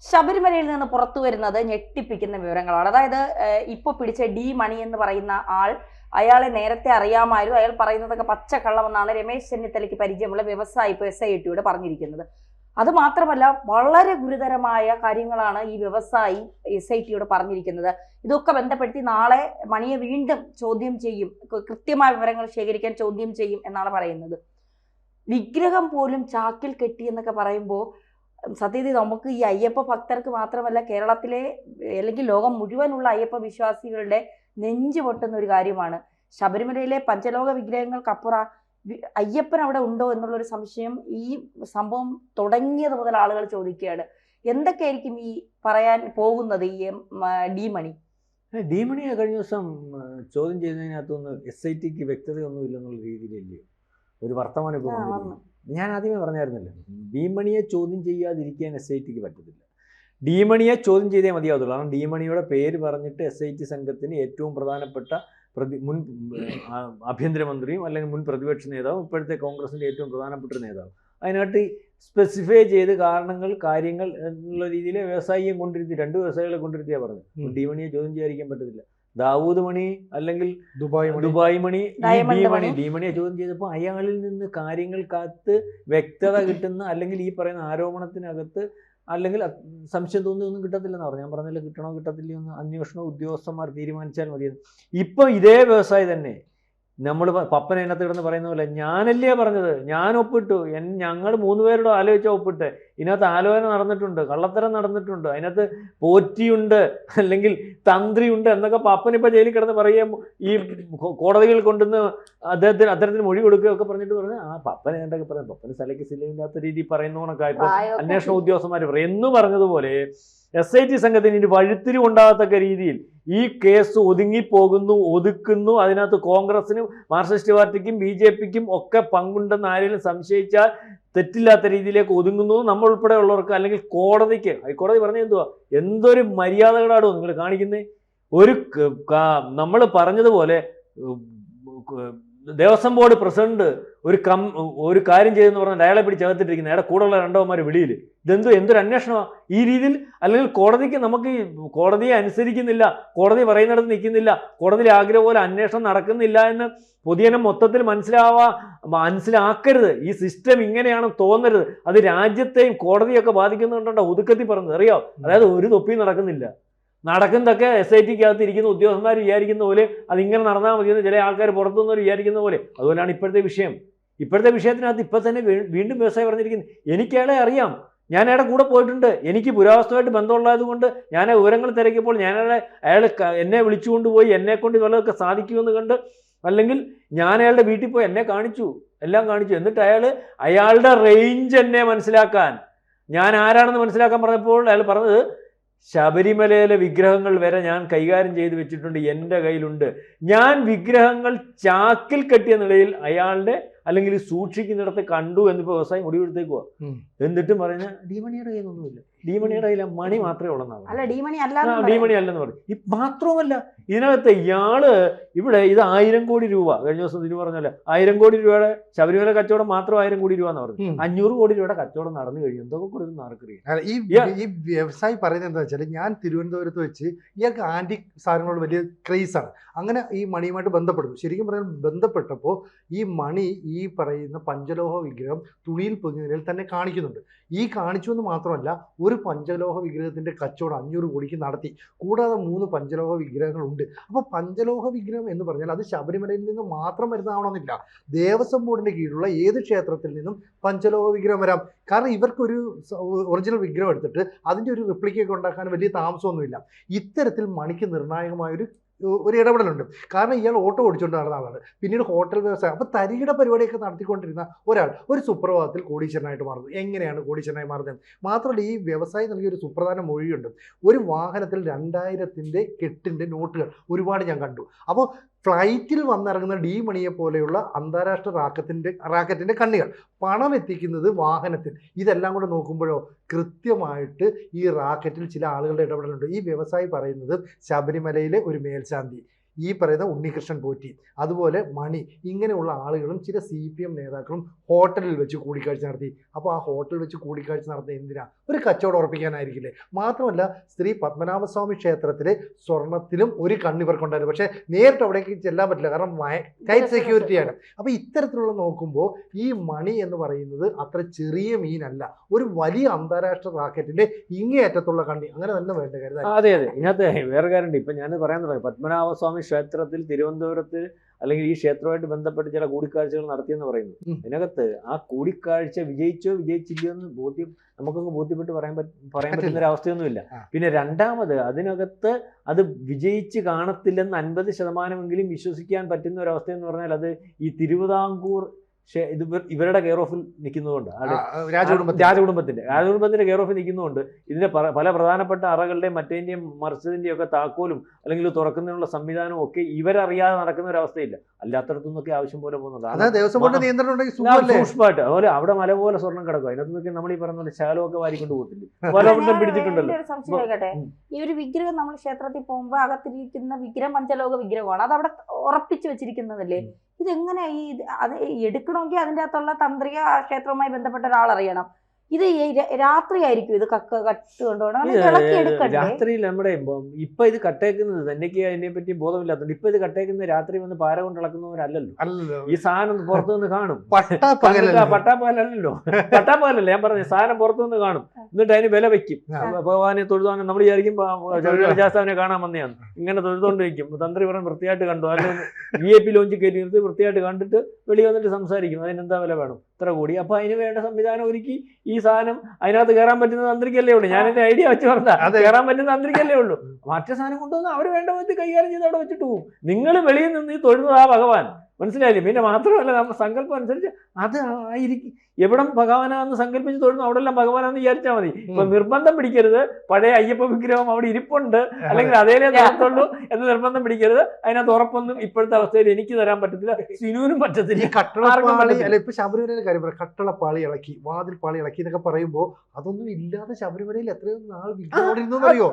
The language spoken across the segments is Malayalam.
ശബരിമലയിൽ നിന്ന് പുറത്തു വരുന്നത് ഞെട്ടിപ്പിക്കുന്ന വിവരങ്ങളാണ്. അതായത് ഇപ്പൊ പിടിച്ച ഡി മണി എന്ന് പറയുന്ന ആൾ, അയാളെ നേരത്തെ അറിയാമായിരുന്നു. അയാൾ പറയുന്നതൊക്കെ പച്ചക്കള്ളമെന്നാണ് രമേശ് ചെന്നിത്തലയ്ക്ക് പരിചയമുള്ള വ്യവസായി ഇപ്പോൾ SIT പറഞ്ഞിരിക്കുന്നത്. അത് മാത്രമല്ല, വളരെ ഗുരുതരമായ കാര്യങ്ങളാണ് ഈ വ്യവസായി SIT പറഞ്ഞിരിക്കുന്നത്. ഇതൊക്കെ ബന്ധപ്പെടുത്തി നാളെ മണിയെ വീണ്ടും ചോദ്യം ചെയ്യും, കൃത്യമായ വിവരങ്ങൾ ശേഖരിക്കാൻ ചോദ്യം ചെയ്യും എന്നാണ് പറയുന്നത്. വിഗ്രഹം പോലും ചാക്കിൽ കെട്ടി എന്നൊക്കെ പറയുമ്പോൾ സത്യത്തിൽ നമുക്ക് ഈ അയ്യപ്പ ഭക്തർക്ക് മാത്രമല്ല, കേരളത്തിലെ അല്ലെങ്കിൽ ലോകം മുഴുവനുള്ള അയ്യപ്പ വിശ്വാസികളുടെ നെഞ്ചു പൊട്ടുന്ന ഒരു കാര്യമാണ്. ശബരിമലയിലെ പഞ്ചലോക വിഗ്രഹങ്ങൾക്കപ്പുറം അയ്യപ്പൻ അവിടെ ഉണ്ടോ എന്നുള്ളൊരു സംശയം ഈ സംഭവം തുടങ്ങിയത് മുതൽ ആളുകൾ ചോദിക്കുകയാണ്. എന്തൊക്കെയായിരിക്കും ഈ പറയാൻ പോകുന്നത് ഈ ഡി മണി? ഡി മണിയെ കഴിഞ്ഞ ദിവസം ചോദ്യം ചെയ്യുന്നതിനകത്തൊന്ന് SITക്ക് വ്യക്തതയൊന്നും ഇല്ലെന്നുള്ള രീതിയിലല്ലേ ഒരു വർത്തമാനം ഇപ്പോൾ വന്നിരിക്കുന്നു. ഞാൻ ആദ്യമേ പറഞ്ഞായിരുന്നല്ലോ, ഡി മണിയെ ചോദ്യം ചെയ്യാതിരിക്കാൻ SITക്ക് പറ്റത്തില്ല. ഡി മണിയെ ചോദ്യം ചെയ്തേ മതിയാവത്തുള്ളൂ. കാരണം ഡി മണിയുടെ പേര് പറഞ്ഞിട്ട് SIT സംഘത്തിന് ഏറ്റവും പ്രധാനപ്പെട്ട മുൻ ആഭ്യന്തരമന്ത്രിയും അല്ലെങ്കിൽ മുൻ പ്രതിപക്ഷ നേതാവും ഇപ്പോഴത്തെ കോൺഗ്രസിൻ്റെ ഏറ്റവും പ്രധാനപ്പെട്ട നേതാവും അതിനായിട്ട് സ്പെസിഫൈ ചെയ്ത് കാര്യങ്ങൾ എന്നുള്ള രീതിയിൽ വ്യവസായിയെ കൊണ്ടിരുത്തി, രണ്ട് വ്യവസായികളെ കൊണ്ടിരുത്തിയാണ് പറഞ്ഞത്. ഡി മണിയെ ചോദ്യം ചെയ്യാതിരിക്കാൻ പറ്റത്തില്ല. ദാവൂദ് മണി അല്ലെങ്കിൽ ദുബായ് മണി, ഡി മണിയെ ചോദ്യം ചെയ്തപ്പോൾ അയാളിൽ നിന്ന് കാര്യങ്ങൾക്കകത്ത് വ്യക്തത കിട്ടുന്ന, അല്ലെങ്കിൽ ഈ പറയുന്ന ആരോപണത്തിനകത്ത് അല്ലെങ്കിൽ സംശയം തോന്നിയൊന്നും കിട്ടത്തില്ലെന്ന് പറഞ്ഞു. ഞാൻ പറഞ്ഞില്ല, കിട്ടണോ കിട്ടത്തില്ലയോ എന്ന് അന്വേഷണ ഉദ്യോഗസ്ഥന്മാർ തീരുമാനിച്ചാൽ മതിയെന്ന്. ഇപ്പം ഇതേ വ്യവസായി തന്നെ നമ്മൾ പപ്പന അതിനകത്ത് കിടന്ന് പറയുന്ന പോലെ, ഞാനല്ലേ പറഞ്ഞത്, ഞാൻ ഒപ്പിട്ടു, ഞങ്ങൾ 3 പേരോട് ആലോചിച്ചാൽ ഒപ്പിട്ട്. ഇതിനകത്ത് ആലോചന നടന്നിട്ടുണ്ട്, കള്ളത്തരം നടന്നിട്ടുണ്ട്, അതിനകത്ത് പോറ്റിയുണ്ട്, അല്ലെങ്കിൽ തന്ത്രിയുണ്ട് എന്നൊക്കെ പപ്പനിപ്പോൾ ജയിലിൽ കിടന്ന് പറയുമ്പോൾ ഈ കോടതികൾ കൊണ്ടുവന്ന് അത്തരത്തിന് മൊഴി കൊടുക്കുകയൊക്കെ പറഞ്ഞിട്ട് പറഞ്ഞു, ആ പപ്പന എന്തൊക്കെ പറഞ്ഞു, പപ്പന് സ്ഥലയ്ക്ക് സ്ഥലമില്ലാത്ത രീതിയിൽ പറയുന്നവണൊക്കെ ഇപ്പോൾ അന്വേഷണ ഉദ്യോഗസ്ഥന്മാർ പറയും എന്ന് പറഞ്ഞതുപോലെ SIT സംഘത്തിന് ഇനി വഴിത്തിരിവുണ്ടാകത്തക്ക രീതിയിൽ ഈ കേസ് ഒതുക്കുന്നു. അതിനകത്ത് കോൺഗ്രസിനും മാർക്സിസ്റ്റ് പാർട്ടിക്കും BJPക്കും ഒക്കെ പങ്കുണ്ടെന്ന് ആരെങ്കിലും സംശയിച്ചാൽ തെറ്റില്ലാത്ത രീതിയിലേക്ക് ഒതുങ്ങുന്നു. നമ്മൾ ഉൾപ്പെടെ ഉള്ളവർക്ക്, അല്ലെങ്കിൽ കോടതിക്ക്, ഹൈക്കോടതി പറഞ്ഞ എന്തൊരു മര്യാദകളാണോ നിങ്ങൾ കാണിക്കുന്നത്? നമ്മൾ പറഞ്ഞതുപോലെ ദേവസ്വം ബോർഡ് പ്രസിഡന്റ് ഒരു കാര്യം ചെയ്തെന്ന് പറഞ്ഞാൽ അയാളെ പിടിച്ചകത്തിട്ടിരിക്കുന്നത്, അയാളെ കൂടെയുള്ള 2 വെളിയിൽ. എന്തൊരു അന്വേഷണമാണ് ഈ രീതിയിൽ? അല്ലെങ്കിൽ കോടതിക്ക്, നമുക്ക് കോടതിയെ അനുസരിക്കുന്നില്ല, കോടതി പറയുന്നിടത്ത് നിൽക്കുന്നില്ല, കോടതിയിൽ ആഗ്രഹം പോലെ അന്വേഷണം നടക്കുന്നില്ല എന്ന് പൊതുജനം മൊത്തത്തിൽ മനസ്സിലാക്കരുത്. ഈ സിസ്റ്റം ഇങ്ങനെയാണെന്ന് തോന്നരുത്. അത് രാജ്യത്തെയും കോടതിയൊക്കെ ബാധിക്കുന്നുണ്ടോ ഒതുക്കത്തിൽ പറഞ്ഞത് അറിയാം. അതായത് ഒരു തൊപ്പിയും നടക്കുന്നതൊക്കെ SITക്കകത്ത് ഇരിക്കുന്ന ഉദ്യോഗസ്ഥന്മാർ വിചാരിക്കുന്ന പോലെ അതിങ്ങനെ നടന്നാൽ മതിയെന്ന് ചില ആൾക്കാർ പുറത്തുനിന്നവർ വിചാരിക്കുന്ന പോലെ. അതുപോലെയാണ് ഇപ്പോഴത്തെ വിഷയം. ഇപ്പോഴത്തെ വിഷയത്തിനകത്ത് ഇപ്പം തന്നെ വീണ്ടും വ്യവസായി പറഞ്ഞിരിക്കുന്നത്, എനിക്കയാളെ അറിയാം, ഞാൻ അയാളുടെ കൂടെ പോയിട്ടുണ്ട്, എനിക്ക് പുരാവസ്തുമായിട്ട് ബന്ധമുള്ളത് കൊണ്ട് ഞാൻ വിവരങ്ങൾ തിരക്കിയപ്പോൾ അയാൾ എന്നെ വിളിച്ചുകൊണ്ടുപോയി, എന്നെക്കൊണ്ട് വല്ലതൊക്കെ സാധിക്കുമെന്ന് കണ്ട്, അല്ലെങ്കിൽ ഞാൻ അയാളുടെ വീട്ടിൽ പോയി എല്ലാം കാണിച്ചു. എന്നിട്ട് അയാളുടെ റേഞ്ച് എന്നെ മനസ്സിലാക്കാൻ, ഞാൻ ആരാണെന്ന് മനസ്സിലാക്കാൻ പറഞ്ഞപ്പോൾ അയാൾ പറഞ്ഞത്, ശബരിമലയിലെ വിഗ്രഹങ്ങൾ വരെ ഞാൻ കൈകാര്യം ചെയ്ത് വെച്ചിട്ടുണ്ട്, എൻ്റെ കയ്യിലുണ്ട്. ഞാൻ വിഗ്രഹങ്ങൾ ചാക്കിൽ കെട്ടിയ നിലയിൽ അയാളുടെ അല്ലെങ്കിൽ സൂക്ഷിക്കുന്നിടത്ത് കണ്ടു എന്നിപ്പോൾ വ്യവസായം മുടിവെടുത്തേക്കുവാ. എന്നിട്ടും പറയുന്നത് ഡി മണിയുടെ കയ്യിലൊന്നുമില്ല, ഡി മണിയുടെ കയ്യിൽ മണി മാത്രമേ ഉള്ളെന്നാണ്. ഡി മണി അല്ലെന്ന് പറയും. മാത്രവുമല്ല, ഇതിനകത്ത് ഇയാള് ഇവിടെ ഇത് 1000 കോടി രൂപ, കഴിഞ്ഞ ദിവസം ഇതിന് പറഞ്ഞല്ലേ 1000 കോടി രൂപയുടെ ശബരിമല കച്ചവടം മാത്രം 1000 കോടി രൂപ എന്ന് പറഞ്ഞു. 500 കോടി രൂപയുടെ കച്ചവടം നടന്നു കഴിഞ്ഞു. എന്തൊക്കെ കൊടുക്കുന്ന ആർക്കറിയാം. ഈ വ്യവസായി പറയുന്നത് എന്താ വെച്ചാൽ, ഞാൻ തിരുവനന്തപുരത്ത് വെച്ച് ഇയാൾക്ക് ആന്റിക് സാധനങ്ങളോട് വലിയ ക്രേസാണ്. അങ്ങനെ ഈ മണിയുമായിട്ട് ബന്ധപ്പെടുന്നു. ശരിക്കും പറഞ്ഞാൽ ബന്ധപ്പെട്ടപ്പോൾ ഈ മണി ഈ പറയുന്ന പഞ്ചലോഹ വിഗ്രഹം തുണിയിൽ പൊതിഞ്ഞ നിലയിൽ തന്നെ കാണിക്കുന്നുണ്ട്. ഈ കാണിച്ചു എന്ന് മാത്രമല്ല, ഒരു പഞ്ചലോഹ വിഗ്രഹത്തിന്റെ കച്ചവടം 500 കോടിക്ക് നടത്തി. കൂടാതെ 3 പഞ്ചലോഹ വിഗ്രഹങ്ങളുണ്ട്. അപ്പോൾ പഞ്ചലോഹ വിഗ്രഹം എന്ന് പറഞ്ഞാൽ അത് ശബരിമലയിൽ നിന്ന് മാത്രം വരുന്നതാവണമെന്നില്ല. ദേവസ്വം ബോർഡിന്റെ കീഴിലുള്ള ഏത് ക്ഷേത്രത്തിൽ നിന്നും പഞ്ചലോഹ വിഗ്രഹം വരാം. കാരണം ഇവർക്കൊരു ഒറിജിനൽ വിഗ്രഹം എടുത്തിട്ട് അതിൻ്റെ ഒരു റിപ്ലിക്കൊക്കെ ഉണ്ടാക്കാൻ വലിയ താമസമൊന്നുമില്ല. ഇത്തരത്തിൽ മണിക്ക് നിർണായകമായൊരു ഇടപെടലുണ്ട്. കാരണം ഇയാൾ ഓട്ടോ ഓടിച്ചുകൊണ്ട് നടന്ന ആളാണ്, പിന്നീട് ഹോട്ടൽ വ്യവസായം, അപ്പോൾ തരികിട പരിപാടിയൊക്കെ നടത്തിക്കൊണ്ടിരുന്ന ഒരാൾ ഒരു സുപ്രഭാതത്തിൽ കോടീശ്വരനായിട്ട് മാറുന്നു. എങ്ങനെയാണ് കോടീശ്വരനായി മാറുന്നത്? മാത്രമല്ല, ഈ വ്യവസായി നൽകിയൊരു സുപ്രധാന മൊഴിയുണ്ട്. ഒരു വാഹനത്തിൽ 2000-ന്റെ കെട്ടിൻ്റെ നോട്ടുകൾ ഒരുപാട് ഞാൻ കണ്ടു. അപ്പോൾ ഫ്ലൈറ്റിൽ വന്നിറങ്ങുന്ന ഡി മണിയെ പോലെയുള്ള അന്താരാഷ്ട്ര റാക്കറ്റിൻ്റെ കണ്ണികൾ, പണം എത്തിക്കുന്നത് വാഹനത്തിൽ, ഇതെല്ലാം കൂടെ നോക്കുമ്പോഴോ കൃത്യമായിട്ട് ഈ റാക്കറ്റിൽ ചില ആളുകളുടെ ഇടപെടലുണ്ട്. ഈ വ്യവസായി പറയുന്നത് ശബരിമലയിലെ ഒരു മേൽശാന്തി, ഈ പറയുന്ന ഉണ്ണികൃഷ്ണൻ പോറ്റി, അതുപോലെ മണി, ഇങ്ങനെയുള്ള ആളുകളും ചില CPM നേതാക്കളും ഹോട്ടലിൽ വെച്ച് കൂടിക്കാഴ്ച നടത്തി. അപ്പോൾ ആ ഹോട്ടലിൽ വെച്ച് കൂടിക്കാഴ്ച നടത്തുന്നത് എന്തിനാ? ഒരു കച്ചവടം ഉറപ്പിക്കാനായിരിക്കില്ലേ? മാത്രമല്ല ശ്രീ പത്മനാഭസ്വാമി ക്ഷേത്രത്തിലെ സ്വർണത്തിലും ഒരു കണ്ണിവർക്കുണ്ടായിരുന്നു. പക്ഷേ നേരിട്ട് അവിടേക്ക് ചെല്ലാൻ പറ്റില്ല, കാരണം ടൈറ്റ് സെക്യൂരിറ്റിയാണ്. അപ്പോൾ ഇത്തരത്തിലുള്ള നോക്കുമ്പോൾ ഈ മണി എന്ന് പറയുന്നത് അത്ര ചെറിയ മീനല്ല, ഒരു വലിയ അന്താരാഷ്ട്ര റാക്കറ്റിന്റെ ഇങ്ങേയറ്റത്തുള്ള കണ്ണി. അങ്ങനെ തന്നെ വേണ്ട കരുതാൻ. അതെ അതെ, ഇതിനകത്ത് വേറെ കാര്യമുണ്ട്. ഇപ്പം ഞാൻ പറയാൻ തുടങ്ങി, പത്മനാഭസ്വാമി ക്ഷേത്രത്തിൽ തിരുവനന്തപുരത്ത് അല്ലെങ്കിൽ ഈ ക്ഷേത്രവുമായിട്ട് ബന്ധപ്പെട്ട് ചില കൂടിക്കാഴ്ചകൾ നടത്തിയെന്ന് പറയുന്നു. അതിനകത്ത് ആ കൂടിക്കാഴ്ച വിജയിച്ചോ വിജയിച്ചില്ലയോ എന്ന് നമുക്കൊക്കെ ബോധ്യപ്പെട്ട് പറയാൻ പറ്റുന്ന ഒരു അവസ്ഥയൊന്നുമില്ല. പിന്നെ രണ്ടാമത് അതിനകത്ത് അത് വിജയിച്ച് കാണത്തില്ലെന്ന് 50% വിശ്വസിക്കാൻ പറ്റുന്ന ഒരു അവസ്ഥ എന്ന് പറഞ്ഞാൽ അത് ഈ തിരുവിതാംകൂർ ഇത് ഇവരുടെ കെയർ ഓഫിൽ നിൽക്കുന്നതുകൊണ്ട്, രാജകുടുംബത്തിന്റെ കെയർ ഓഫിൽ നിൽക്കുന്നതുകൊണ്ട് ഇതിന്റെ പല പ്രധാനപ്പെട്ട അറകളുടെയും മറ്റേന്റെയും മറിച്ചതിന്റെയും ഒക്കെ താക്കോലും അല്ലെങ്കിൽ തുറക്കുന്നതിനുള്ള സംവിധാനവും ഒക്കെ ഇവരറിയാതെ നടക്കുന്ന ഒരു അവസ്ഥയില്ല. അല്ലാത്തടത്തുനിന്നൊക്കെ ആവശ്യം പോലെ പോകുന്നുണ്ട് സൂക്ഷ്മമായിട്ട്. അതുപോലെ അവിടെ മല പോലെ സ്വർണ്ണം കിടക്കും. അതിനകത്ത് നമ്മൾ ഈ പറഞ്ഞ പോലെ ശാലമൊക്കെ വാരിക്കൊണ്ട് പോകത്തില്ലേ, പലവട്ടം പിടിച്ചിട്ടുണ്ടല്ലോ. ഈ ഒരു വിഗ്രഹം നമ്മൾ ക്ഷേത്രത്തിൽ പോകുമ്പോൾ അകത്തിരിക്കുന്ന വിഗ്രഹം പഞ്ചലോക വിഗ്രഹമാണ്, അത് അവിടെ ഉറപ്പിച്ചു വെച്ചിരിക്കുന്നതല്ലേ. ഇതെങ്ങനെ അത് എടുക്കണമെങ്കിൽ അതിൻ്റെ അകത്തുള്ള തന്ത്രിക ക്ഷേത്രവുമായി ബന്ധപ്പെട്ട ഒരാളറിയണം. ഇത് രാത്രി ആയിരിക്കും ഇത് രാത്രിയിൽ നമ്മുടെ ഇപ്പൊ ഇത് കട്ടേക്കുന്നത് എനിക്ക് അതിനെ പറ്റി ബോധമില്ലാത്തതുകൊണ്ട് ഇപ്പൊ ഇത് കട്ടേക്കുന്ന രാത്രി വന്ന് പാര കൊണ്ട് ഇളക്കുന്നവരല്ലല്ലോ. ഈ സാധനം പുറത്തു നിന്ന് കാണും. പട്ടാപ്പാലല്ലോ, പട്ടാപ്പാലല്ല ഞാൻ പറഞ്ഞത്, സാധനം പുറത്തു നിന്ന് കാണും. എന്നിട്ട് അതിന് വില വെക്കും. ഭഗവാനെ തൊഴുതാൻ നമ്മൾ വിചാരിക്കും ശാസ്താവിനെ കാണാൻ വന്നെയാണ്, ഇങ്ങനെ തൊഴുതോണ്ട് വയ്ക്കും. തന്ത്രി പറഞ്ഞ് വൃത്തിയായിട്ട് കണ്ടു, അല്ലെങ്കിൽ VIP ലോഞ്ച് കയറ്റി നിർത്തി വൃത്തിയായിട്ട് കണ്ടിട്ട് വെളി വന്നിട്ട് സംസാരിക്കും. അതിനെന്താ വില വേണം, ഇത്ര കൂടി. അപ്പൊ അതിന് വേണ്ട സംവിധാനം ഒരുക്കി ഈ സാധനം അതിനകത്ത് കയറാൻ പറ്റുന്ന തന്ത്രിക്കല്ലേ ഉള്ളൂ. ഞാൻ എന്റെ ഐഡിയ വെച്ച് പറഞ്ഞാ കയറാൻ പറ്റുന്ന തന്ത്രിക്കല്ലേ ഉള്ളൂ. മറ്റേ സാധനം കൊണ്ടുവന്ന് അവർ വേണ്ട വിധത്തിൽ കൈകാര്യം ചെയ്ത് അവിടെ വെച്ചിട്ട് പോകും. നിങ്ങൾ വെളിയിൽ നിന്ന് ഈ തൊഴുന്നത് ആ ഭഗവാൻ, മനസ്സിലായില്ലേ? പിന്നെ മാത്രമല്ല നമ്മൾ സങ്കല്പം അനുസരിച്ച് അത് ആയിരിക്കും. എവിടെ ഭഗവാനാന്ന് സങ്കല്പിച്ച് തൊഴുന്നു അവിടെ എല്ലാം ഭഗവാനാന്ന് വിചാരിച്ചാൽ മതി. ഇപ്പൊ നിർബന്ധം പിടിക്കരുത് പഴയ അയ്യപ്പ വിഗ്രഹം അവിടെ ഇരിപ്പുണ്ട് അല്ലെങ്കിൽ അതേലേ നടത്തുള്ളൂ എന്ന് നിർബന്ധം പിടിക്കരുത്. അതിനകത്ത് ഉറപ്പൊന്നും ഇപ്പോഴത്തെ അവസ്ഥയിൽ എനിക്ക് തരാൻ പറ്റത്തില്ല, സിനുവിനും പറ്റത്തില്ല. ഇപ്പൊ ശബരിമലയിലെ കാര്യം പറയാം, കട്ടളപ്പാളി ഇളക്കി, വാതിൽ പാളി ഇളക്കി എന്നൊക്കെ പറയുമ്പോൾ അതൊന്നും ഇല്ലാതെ ശബരിമലയിൽ എത്രയോ നാൾ വിഗ്രഹം അറിയോ?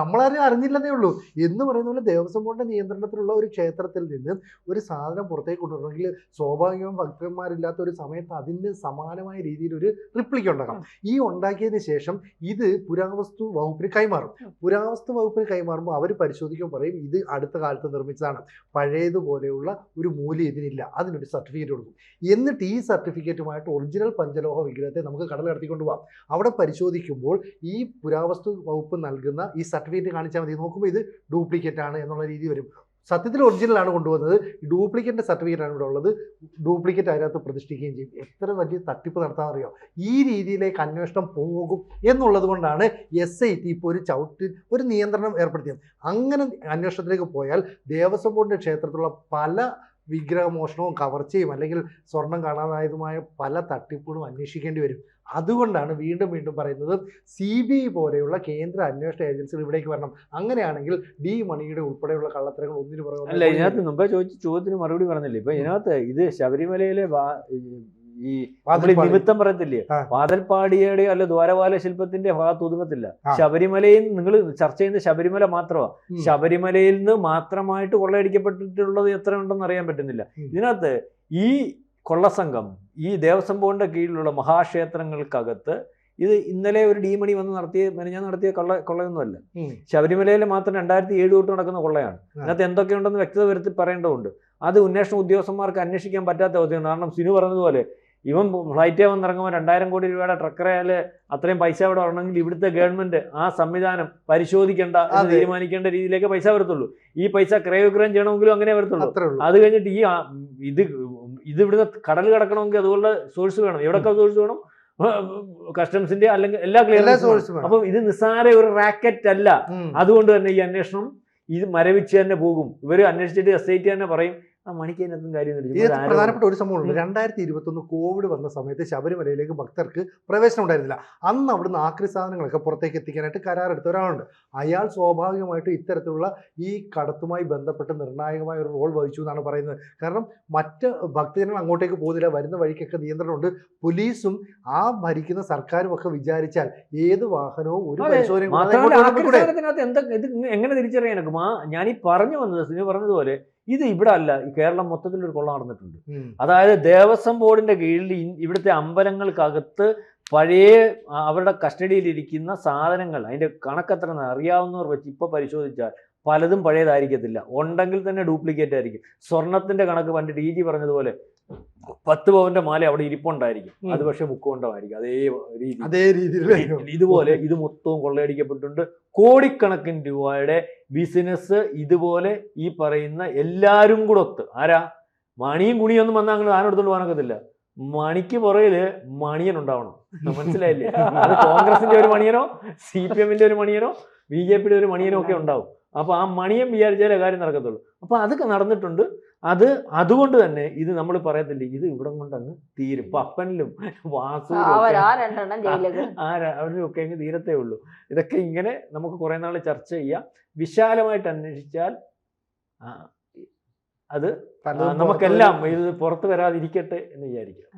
നമ്മളാരും അറിഞ്ഞില്ലെന്നേ ഉള്ളൂ. എന്ന് പറയുന്ന പോലെ ദേവസ്വം ബോർഡിന്റെ നിയന്ത്രണത്തിലുള്ള ഒരു ക്ഷേത്രത്തിൽ നിന്ന് ഒരു സാധനം പുറത്തേക്ക് കൊണ്ടുവരണമെങ്കിൽ സ്വാഭാവികവും ഭക്തന്മാരില്ലാത്ത ഒരു സമയത്ത് അതിന് സമാനമായ രീതിയിൽ ഒരു റിപ്ലിക്ക ഉണ്ടാക്കാം. ഈ ഉണ്ടാക്കിയതിന് ശേഷം ഇത് പുരാവസ്തു വകുപ്പിന് കൈമാറും. പുരാവസ്തു വകുപ്പിന് കൈമാറുമ്പോൾ അവർ പരിശോധിക്കുമ്പോൾ പറയും ഇത് അടുത്ത കാലത്ത് നിർമ്മിച്ചതാണ്, പഴയതുപോലെയുള്ള ഒരു മൂല്യം ഇതിനില്ല, അതിനൊരു സർട്ടിഫിക്കറ്റ് കൊടുക്കും. എന്നിട്ട് ഈ സർട്ടിഫിക്കറ്റുമായിട്ട് ഒറിജിനൽ പഞ്ചലോഹ വിഗ്രഹത്തെ നമുക്ക് കടൽ കടത്തിക്കൊണ്ട് പോകാം. അവിടെ പരിശോധിക്കുമ്പോൾ ഈ പുരാവസ്തു വകുപ്പ് നൽകുന്ന ഈ സർട്ടിഫിക്കറ്റ് കാണിച്ചാൽ മതി. നോക്കുമ്പോൾ ഇത് ഡ്യൂപ്ലിക്കേറ്റ് ആണ് എന്നുള്ള രീതി വരും. സത്യത്തിൽ ഒറിജിനലാണ് കൊണ്ടുവന്നത്, ഡ്യൂപ്ലിക്കേറ്റിൻ്റെ സർട്ടിഫിക്കറ്റാണ് ഇവിടെ ഉള്ളത്. ഡ്യൂപ്ലിക്കേറ്റ് അതിനകത്ത് പ്രതിഷ്ഠിക്കുകയും ചെയ്യും. എത്ര വലിയ തട്ടിപ്പ് നടത്താമെന്നറിയോ? ഈ രീതിയിലേക്ക് അന്വേഷണം പോകും എന്നുള്ളത് കൊണ്ടാണ് SIT ഇപ്പോൾ ഒരു നിയന്ത്രണം ഏർപ്പെടുത്തിയത്. അങ്ങനെ അന്വേഷണത്തിലേക്ക് പോയാൽ ദേവസ്വം ബോർഡിൻ്റെ ക്ഷേത്രത്തിലുള്ള പല വിഗ്രഹമോഷണവും കവർച്ചയും അല്ലെങ്കിൽ സ്വർണം കാണാതായതുമായ പല തട്ടിപ്പുകളും അന്വേഷിക്കേണ്ടി വരും. അതുകൊണ്ടാണ് വീണ്ടും വീണ്ടും പറയുന്നത് CBI പോലെയുള്ള കേന്ദ്ര അന്വേഷണ ഏജൻസികൾ ഇവിടേക്ക് വരണം. അങ്ങനെയാണെങ്കിൽ ഡി മണിയുടെ ഉൾപ്പെടെയുള്ള കള്ളത്തരങ്ങൾ ഒന്നിനു പറയുന്നത്. അല്ല, ഇതിനകത്ത് മുമ്പേ ചോദിച്ച ചോദ്യത്തിന് മറുപടി പറഞ്ഞില്ലേ. ഇപ്പൊ ഇതിനകത്ത് ഇത് ശബരിമലയിലെ ഈ നിമിത്തം പറയത്തില്ലേ, വാതിൽപ്പാടിയുടെയോ അല്ലെ ദ്വാരപാല ശില്പത്തിന്റെ ഭാഗത്ത് ഒതുങ്ങത്തില്ല. ശബരിമലയിൽ നിങ്ങൾ ചർച്ച ചെയ്യുന്ന ശബരിമല മാത്രമാണ്. ശബരിമലയിൽ നിന്ന് മാത്രമായിട്ട് കൊള്ളയടിക്കപ്പെട്ടിട്ടുള്ളത് എത്ര ഉണ്ടെന്ന് അറിയാൻ പറ്റുന്നില്ല. ഇതിനകത്ത് ഈ കൊള്ളസംഘം ഈ ദേവസ്വം ബോർഡിന്റെ കീഴിലുള്ള മഹാക്ഷേത്രങ്ങൾക്കകത്ത് ഇത് ഇന്നലെ ഒരു ഡി മണി വന്ന് നടത്തിയ കൊള്ളയൊന്നുമല്ല. ശബരിമലയിൽ മാത്രം 2007 തൊട്ട് നടക്കുന്ന കൊള്ളയാണ്. അതിനകത്ത് എന്തൊക്കെയുണ്ടെന്ന് വ്യക്തത വരുത്തി പറയേണ്ടതുണ്ട്. അത് അന്വേഷണ ഉദ്യോഗസ്ഥന്മാർക്ക് അന്വേഷിക്കാൻ പറ്റാത്ത അവസ്ഥയാണ്. കാരണം സിനു പറഞ്ഞതുപോലെ ഇവൻ ഫ്ലൈറ്റേ വന്നിറങ്ങുമ്പോൾ 2000 കോടി രൂപയുടെ ട്രക്കറയാൽ അത്രയും പൈസ അവിടെ വരണമെങ്കിൽ ഇവിടുത്തെ ഗവൺമെന്റ് ആ സംവിധാനം പരിശോധിക്കേണ്ട എന്ന് തീരുമാനിക്കേണ്ട രീതിയിലേക്ക് പൈസ വരത്തുള്ളൂ. ഈ പൈസ ക്രയവിക്രയം ചെയ്യണമെങ്കിലും അങ്ങനെ വരത്തുള്ളൂ. അത് കഴിഞ്ഞിട്ട് ഇത് ഇവിടുന്ന് കടൽ കിടക്കണമെങ്കിൽ അതുപോലെ സോഴ്സ് വേണം. എവിടെയൊക്കെ സോഴ്സ് വേണം? കസ്റ്റംസിന്റെ അല്ലെങ്കിൽ എല്ലാ ക്ലിയറൻസും. അപ്പം ഇത് നിസ്സാര ഒരു റാക്കറ്റ് അല്ല. അതുകൊണ്ട് തന്നെ ഈ അന്വേഷണം ഇത് മരവിച്ച് തന്നെ പോകും. ഇവർ അന്വേഷിച്ചിട്ട് SIT തന്നെ പറയും ആ മണിക്ക് അതിനകത്തും കാര്യം ഇത് പ്രധാനപ്പെട്ട ഒരു സംഭവമുണ്ട്. 2021 കോവിഡ് വന്ന സമയത്ത് ശബരിമലയിലേക്ക് ഭക്തർക്ക് പ്രവേശനം ഉണ്ടായിരുന്നില്ല. അന്ന് അവിടുന്ന് ആക്രി സാധനങ്ങളൊക്കെ പുറത്തേക്ക് എത്തിക്കാനായിട്ട് കരാറെടുത്ത ഒരാളുണ്ട്. അയാൾ സ്വാഭാവികമായിട്ടും ഇത്തരത്തിലുള്ള ഈ കടത്തുമായി ബന്ധപ്പെട്ട് നിർണായകമായ ഒരു റോൾ വഹിച്ചു എന്നാണ് പറയുന്നത്. കാരണം മറ്റ് ഭക്തജനങ്ങൾ അങ്ങോട്ടേക്ക് പോകുന്നില്ല, വരുന്ന വഴിക്കൊക്കെ നിയന്ത്രണമുണ്ട്. പോലീസും ആ ഭരിക്കുന്ന സർക്കാരും ഒക്കെ വിചാരിച്ചാൽ ഏത് വാഹനവും ഒരു പരിശോധനയും കൂടാതെ അങ്ങോട്ട് കൊണ്ടുപോയിക്കൂടെ? ഇത് എങ്ങനെ തിരിച്ചറിയാനൊക്കെ ഞാനീ പറഞ്ഞു വന്നത് സിനി പറഞ്ഞതുപോലെ ഇത് ഇവിടെ അല്ല, ഈ കേരളം മൊത്തത്തിൽ ഒരു കൊള്ള നടന്നിട്ടുണ്ട്. അതായത് ദേവസ്വം ബോർഡിന്റെ കീഴിൽ ഇവിടുത്തെ അമ്പലങ്ങൾക്കകത്ത് പഴയ അവരുടെ കസ്റ്റഡിയിലിരിക്കുന്ന സാധനങ്ങൾ അതിന്റെ കണക്കെത്ര അറിയാവുന്നവർ വെച്ച് ഇപ്പൊ പരിശോധിച്ചാൽ പലതും പഴയതായിരിക്കത്തില്ല, ഉണ്ടെങ്കിൽ തന്നെ ഡ്യൂപ്ലിക്കേറ്റ് ആയിരിക്കും. സ്വർണത്തിന്റെ കണക്ക് പണ്ട് DG പറഞ്ഞതുപോലെ 10 പവന്റെ മാല അവിടെ ഇരിപ്പുണ്ടായിരിക്കും, അത് പക്ഷെ മുക്കുകൊണ്ടമായിരിക്കും. അതേ രീതിയിൽ ഇതുപോലെ ഇത് മൊത്തവും കൊള്ളയടിക്കപ്പെട്ടിട്ടുണ്ട്. കോടിക്കണക്കിന് രൂപയുടെ ബിസിനസ് ഇതുപോലെ ഈ പറയുന്ന എല്ലാവരും കൂടെ ഒത്ത്. ആരാ? മണിയും കുണിയൊന്നും വന്നാൽ അങ്ങനെ സാധനം എടുത്തോണ്ട് പോകാനൊക്കത്തില്ല. മണിക്ക് പുറകില് മണിയൻ ഉണ്ടാവണം, മനസ്സിലായില്ലേ? അത് കോൺഗ്രസിന്റെ ഒരു മണിയനോ CPM-ന്റെ ഒരു മണിയനോ BJP-യുടെ ഒരു മണിയനോ ഒക്കെ ഉണ്ടാവും. അപ്പൊ ആ മണിയൻ വിചാരിച്ചാലേ കാര്യം നടക്കത്തുള്ളൂ. അപ്പൊ അതൊക്കെ നടന്നിട്ടുണ്ട്. അതുകൊണ്ട് തന്നെ ഇത് നമ്മൾ പറയത്തില്ല, ഇത് ഇവിടെ കൊണ്ട് അങ്ങ് തീരും. ഇപ്പൊ അപ്പനിലും വാസുവിലും അവരും ഒക്കെ അങ്ങ് തീരത്തേ ഉള്ളൂ. ഇതൊക്കെ ഇങ്ങനെ നമുക്ക് കുറെ നാൾ ചർച്ച ചെയ്യാം. വിശാലമായിട്ട് അന്വേഷിച്ചാൽ അത് നമുക്കെല്ലാം ഇത് പുറത്തു വരാതിരിക്കട്ടെ എന്ന് വിചാരിക്കാം.